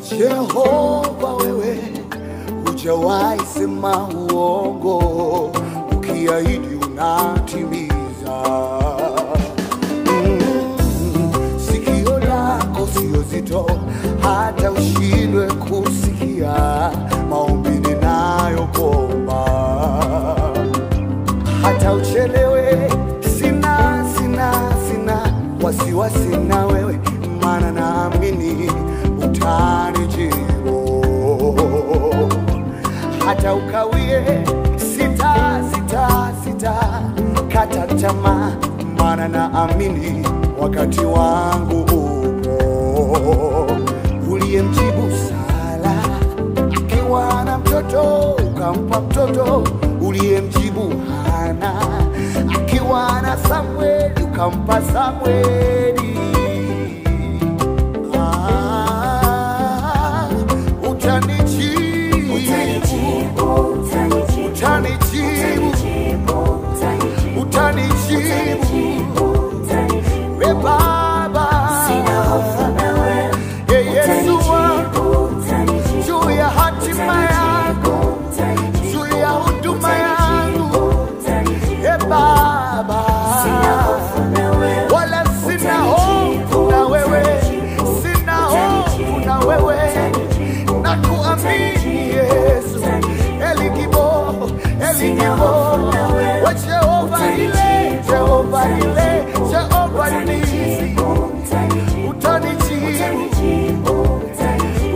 Jehova wewe hujawahi sema uongo, ukiahidi unatimiza. Sikio lako sio zito hata ushindwe kusikia maombi ninayokuomba. Hata uchelewe, sina wasiwasi na wewe, maana naamini utanijibu. Hata ukawie, sita kata tamaa, maana naamini wakati wangu upo. Uliyemjibu Sara akiwa na mtoto ukampa mtoto, uliyemjibu Hana akiwa na Samueli ukampa Samueli. Utanijibu we Baba, sina hofu nawe. Yesu wangu, juu ya hatima yangu, juu ya huduma yangu, Baba, sina hofu nawe, wala sina hofu na wewe, sina hofu na wewe, nakuamini Yesu. Eligibo Jehova ile, Jehova ile, Jehova nisi,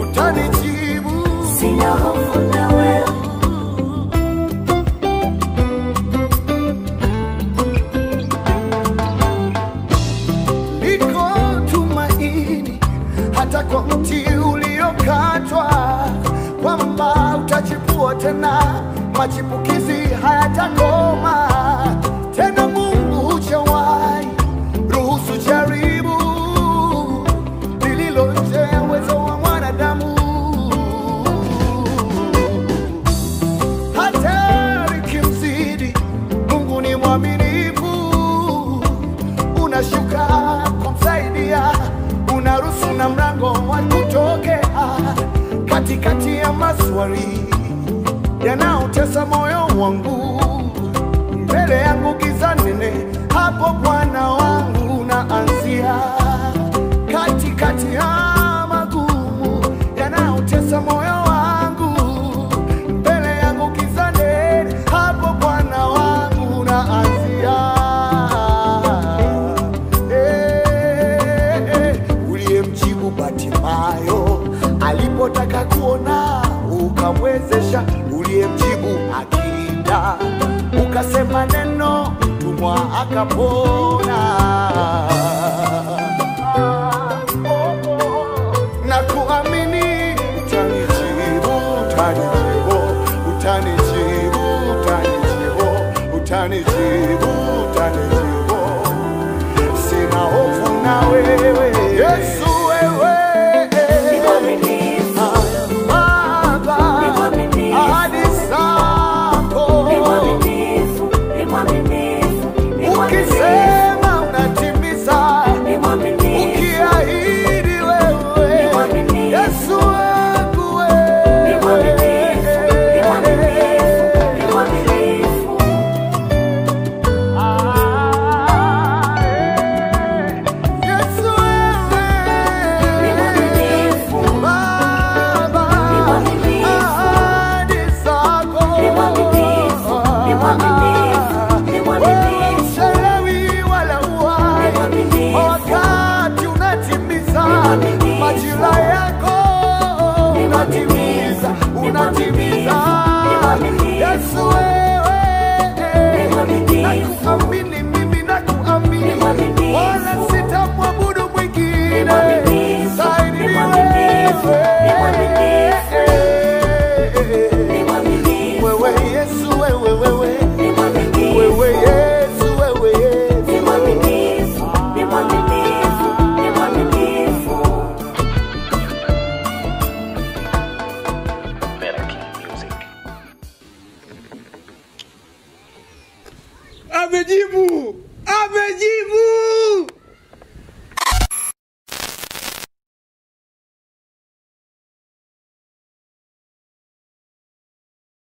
utanijibu, sina hofu na wewe. Liko tumaini hata kwa mti uliokatwa, kwamba utachipua tena, machipukizi hayatakoma tena. Mungu hujawahi ruhusu jaribu lililo nje ya uwezo wa mwanadamu. Hata likimzidi, Mungu ni mwaminifu, unashuka kumsaidia, unaruhusu na mlango wa kutokea katikati ya maswali yanaotesa moyo wangu. Mbele yangu giza nene, hapo Bwana wangu naanzia. Katikati ya magumu yanaotesa moyo wangu, mbele yangu giza nene, hapo Bwana wangu naanzia. Uliyemjibu Bartimayo alipotaka kuona ukamwezesha, uliyemjibu akida ukasema neno, mtumwa akapona. Na kuamini utanijibu, sina hofu na wewe Yesu. Ukisema unatimiza, ukiahidi wewe, Yesu wangu wewe. Yesu wewe, Baba, ahadi zako wakati unatimiza, majira yako unatimiza. Yesu wewe, nakuamini mimi, nakuamini, wala sitamwabudu mwingine zaidi ni wewe Yesu, wewe Yesu, wewe Yesu. Amejibu. Amejibu.